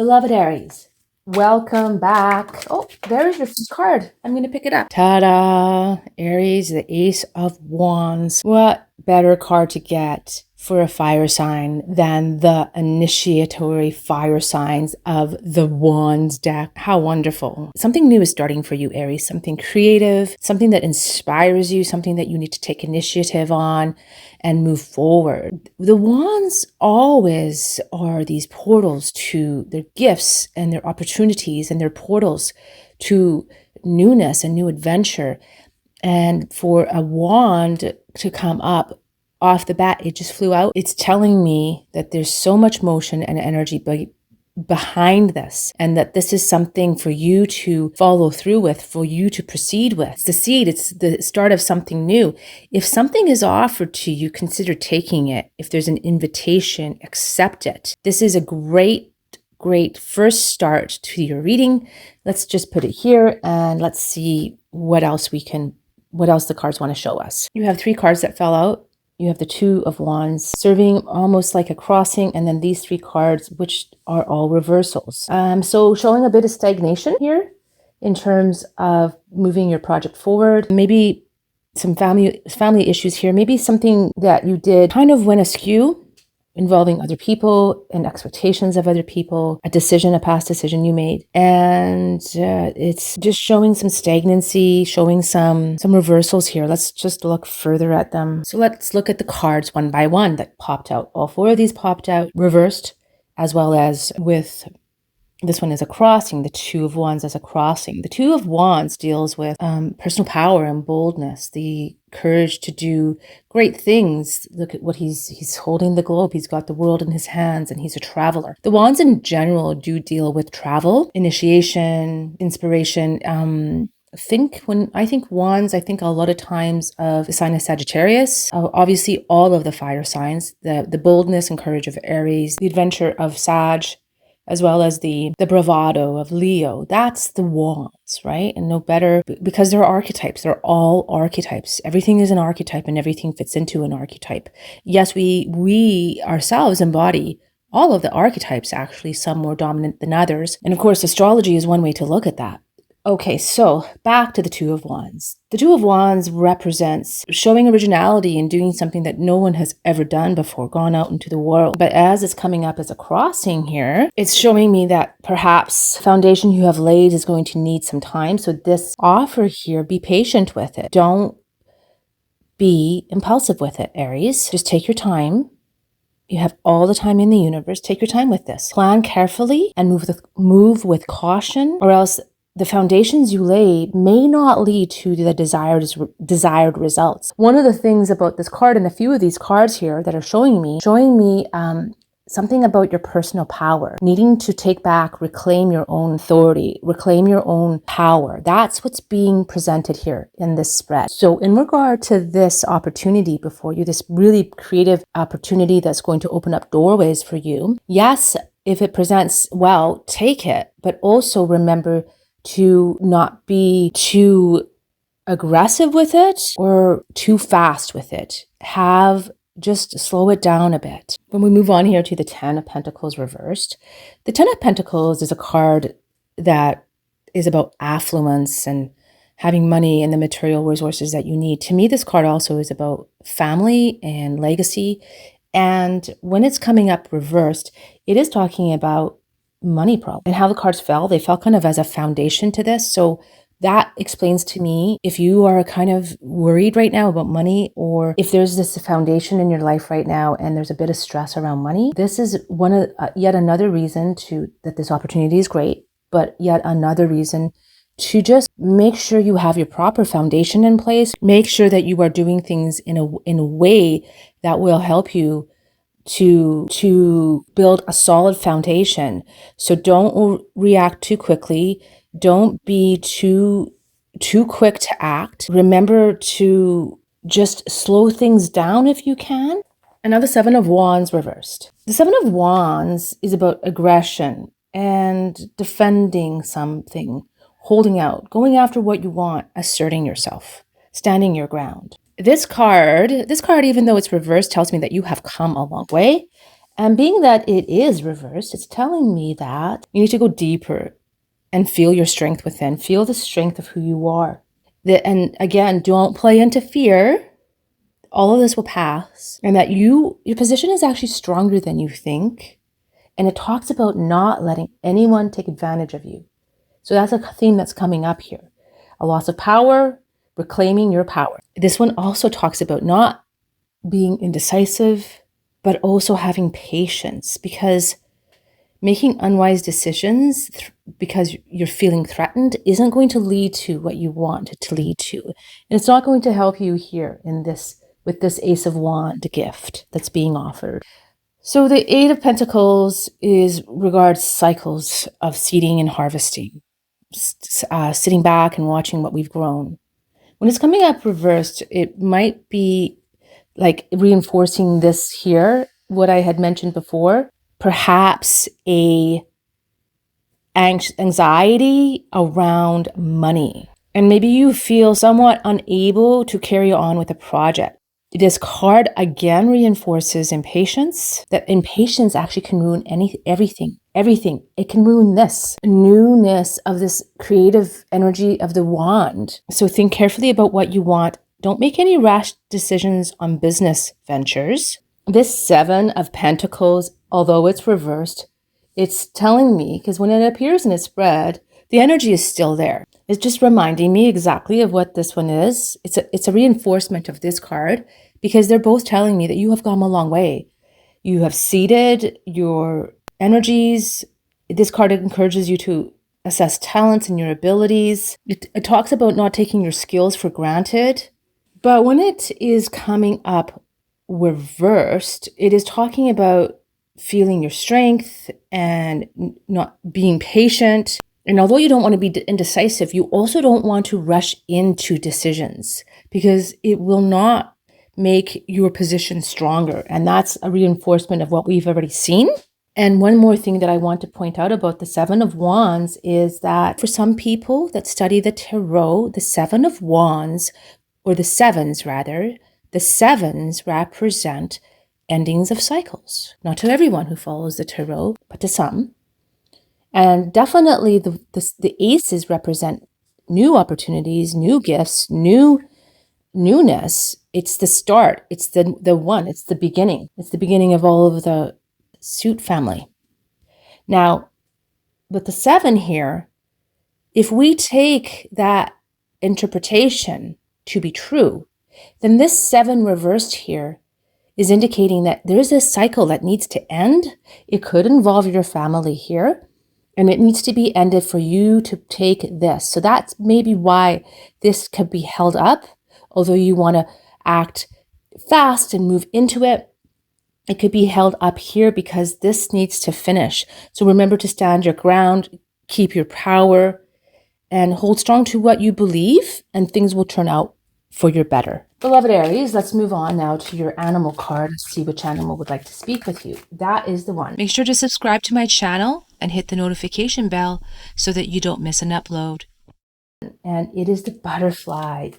Beloved Aries, welcome back. Oh, there's your first card. I'm going to pick it up. Ta-da! Aries, the Ace of Wands. What better card to get for a fire sign than the initiatory fire signs of the Wands deck? How wonderful. Something new is starting for you, Aries. Something creative, something that inspires you, something that you need to take initiative on and move forward. The Wands always are these portals to their gifts and their opportunities, and their portals to newness and new adventure. And for a wand to come up off the bat, it just flew out. It's telling me that there's so much motion and energy behind this, and that this is something for you to follow through with, for you to proceed with. It's the seed, it's the start of something new. If something is offered to you, consider taking it. If there's an invitation, accept it. This is a great first start to your reading. Let's just put it here and let's see what else the cards want to show us. You have 3 cards that fell out. You have the Two of Wands serving almost like a crossing, and then these 3 cards, which are all reversals. So showing a bit of stagnation here in terms of moving your project forward. Maybe some family issues here. Maybe something that you did kind of went askew, involving other people and expectations of other people, a past decision you made. And it's just showing some stagnancy, showing some reversals here. Let's just look further at them. So let's look at the cards one by one that popped out. All 4 of these popped out, reversed, as well as with this one is a crossing. The Two of Wands as a crossing. The Two of Wands deals with personal power and boldness, the courage to do great things. Look at what he's holding the globe. He's got the world in his hands, and he's a traveler. The Wands in general do deal with travel, initiation, inspiration. I think Wands, I think a lot of times of the sign of Sagittarius, obviously all of the fire signs, the boldness and courage of Aries, the adventure of Sag, as well as the bravado of Leo. That's the Wands, right? And no better, because they're archetypes. They're all archetypes. Everything is an archetype, and everything fits into an archetype. Yes, we ourselves embody all of the archetypes, actually, some more dominant than others. And of course, astrology is one way to look at that. Okay, so back to the Two of Wands. The Two of Wands represents showing originality and doing something that no one has ever done before, gone out into the world. But as it's coming up as a crossing here, it's showing me that perhaps the foundation you have laid is going to need some time. So this offer here, be patient with it. Don't be impulsive with it, Aries. Just take your time. You have all the time in the universe. Take your time with this. Plan carefully and move with caution, or else the foundations you laid may not lead to the desired results. One of the things about this card, and a few of these cards here that are showing me something about your personal power, needing to take back, reclaim your own authority, reclaim your own power. That's what's being presented here in this spread. So in regard to this opportunity before you, this really creative opportunity that's going to open up doorways for you, yes, if it presents well, take it, but also remember to not be too aggressive with it or too fast with it. Just slow it down a bit. When we move on here to the 10 of Pentacles reversed, the 10 of Pentacles is a card that is about affluence and having money and the material resources that you need. To me, this card also is about family and legacy. And when it's coming up reversed, it is talking about money problem. And how the cards fell, they fell kind of as a foundation to this. So that explains to me if you are kind of worried right now about money, or if there's this foundation in your life right now and there's a bit of stress around money, this is one of yet another reason that this opportunity is great, but yet another reason to just make sure you have your proper foundation in place. Make sure that you are doing things in a way that will help you to build a solid foundation. So don't react too quickly. Don't be too quick to act. Remember to just slow things down if you can. And now the 7 of Wands reversed. The 7 of Wands is about aggression and defending something, holding out, going after what you want, asserting yourself, standing your ground. This card, even though it's reversed, tells me that you have come a long way And being that it is reversed, it's telling me that you need to go deeper and feel your strength within. Feel the strength of who you are. And again, don't play into fear. All of this will pass. And that your position is actually stronger than you think. And it talks about not letting anyone take advantage of you. So that's a theme that's coming up here. A loss of power, reclaiming your power. This one also talks about not being indecisive, but also having patience, because making unwise decisions because you're feeling threatened isn't going to lead to what you want it to lead to. And it's not going to help you here in this with this Ace of Wands gift that's being offered. So the Eight of Pentacles regards cycles of seeding and harvesting, sitting back and watching what we've grown. When it's coming up reversed, it might be like reinforcing this here, what I had mentioned before, perhaps a anxiety around money. And maybe you feel somewhat unable to carry on with a project. This card again reinforces impatience, that impatience actually can ruin everything. It can ruin this newness of this creative energy of the wand. So think carefully about what you want. Don't make any rash decisions on business ventures. This Seven of Pentacles, although it's reversed, it's telling me, because when it appears in its spread, the energy is still there. It's just reminding me exactly of what this one is. It's a reinforcement of this card, because they're both telling me that you have come a long way. You have seeded your energies. This card encourages you to assess talents and your abilities. It talks about not taking your skills for granted. But when it is coming up reversed, it is talking about feeling your strength and not being patient. And although you don't want to be indecisive, you also don't want to rush into decisions, because it will not make your position stronger. And that's a reinforcement of what we've already seen. And one more thing that I want to point out about the Seven of Wands is that for some people that study the tarot, the Seven of Wands, or the sevens rather, the sevens represent endings of cycles. Not to everyone who follows the tarot, but to some. And definitely the aces represent new opportunities, new gifts, newness. It's the start. It's the one. It's the beginning. It's the beginning of all of the suit family. Now, with the seven here, if we take that interpretation to be true, then this seven reversed here is indicating that there's a cycle that needs to end. It could involve your family here, and it needs to be ended for you to take this. So that's maybe why this could be held up. Although you want to act fast and move into it, it could be held up here because this needs to finish. So remember to stand your ground, keep your power, and hold strong to what you believe, and things will turn out for your better. Beloved Aries, let's move on now to your animal card and see which animal would like to speak with you. That is the one. Make sure to subscribe to my channel and hit the notification bell so that you don't miss an upload. And it is the butterfly.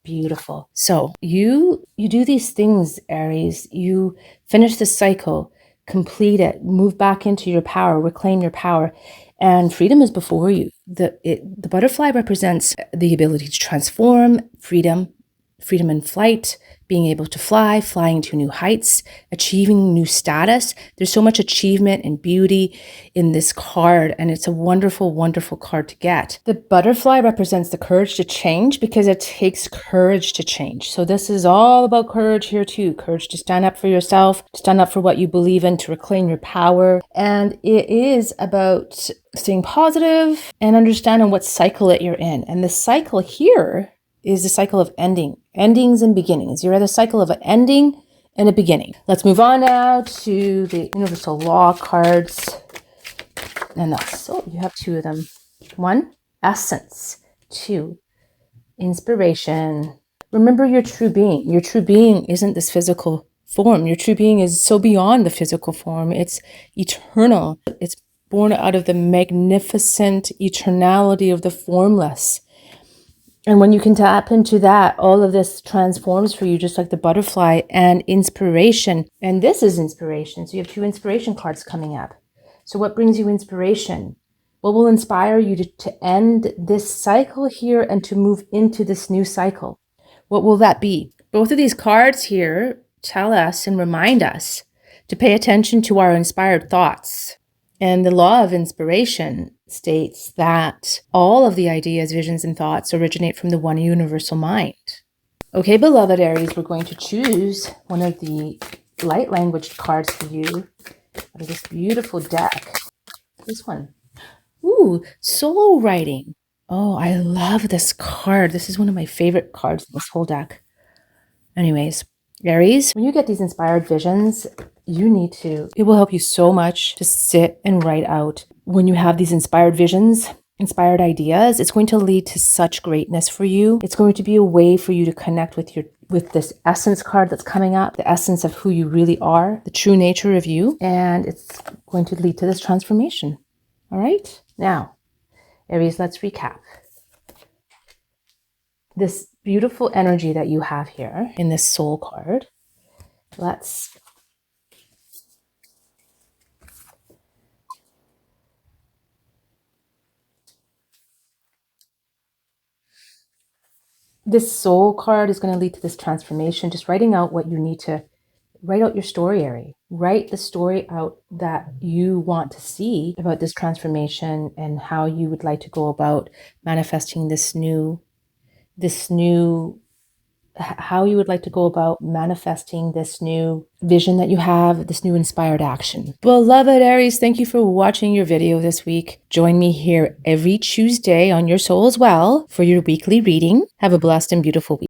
Beautiful. So you do these things, Aries. You finish the cycle, complete it, move back into your power, reclaim your power, and freedom is before you. The butterfly represents the ability to transform, freedom in flight, being able to flying to new heights, achieving new status. There's so much achievement and beauty in this card, and it's a wonderful, wonderful card to get. The butterfly represents the courage to change, because it takes courage to change. So this is all about courage here too. Courage to stand up for yourself, to stand up for what you believe in, to reclaim your power. And it is about staying positive and understanding what cycle that you're in. And the cycle here is the cycle of endings and beginnings. You're at a cycle of an ending and a beginning. Let's move on now to the universal law cards. And you have two of them. One, essence. Two, inspiration. Remember your true being. Your true being isn't this physical form. Your true being is so beyond the physical form. It's eternal. It's born out of the magnificent eternality of the formless. And when you can tap into that, all of this transforms for you, just like the butterfly, and inspiration. And this is inspiration. So you have 2 inspiration cards coming up. So what brings you inspiration? What will inspire you to end this cycle here and to move into this new cycle? What will that be? Both of these cards here tell us and remind us to pay attention to our inspired thoughts. And the law of inspiration states that all of the ideas, visions, and thoughts originate from the one universal mind. Okay, beloved Aries, we're going to choose one of the light language cards for you out of this beautiful deck. This one. Ooh, solo writing. Oh, I love this card. This is one of my favorite cards in this whole deck. Anyways, Aries, when you get these inspired visions, it will help you so much to sit and write out. When you have these inspired visions, inspired ideas, it's going to lead to such greatness for you. It's going to be a way for you to connect with this essence card that's coming up, the essence of who you really are, the true nature of you, and it's going to lead to this transformation. All right? Now, Aries, let's recap. This beautiful energy that you have here in this soul card. This soul card is going to lead to this transformation. Just writing out what you need to write out your story, Aries. Write the story out that you want to see about this transformation and how you would like to go about manifesting how you would like to go about manifesting this new vision that you have, this new inspired action. Beloved Aries, thank you for watching your video this week. Join me here every Tuesday on Your Soul as Well for your weekly reading. Have a blessed and beautiful week.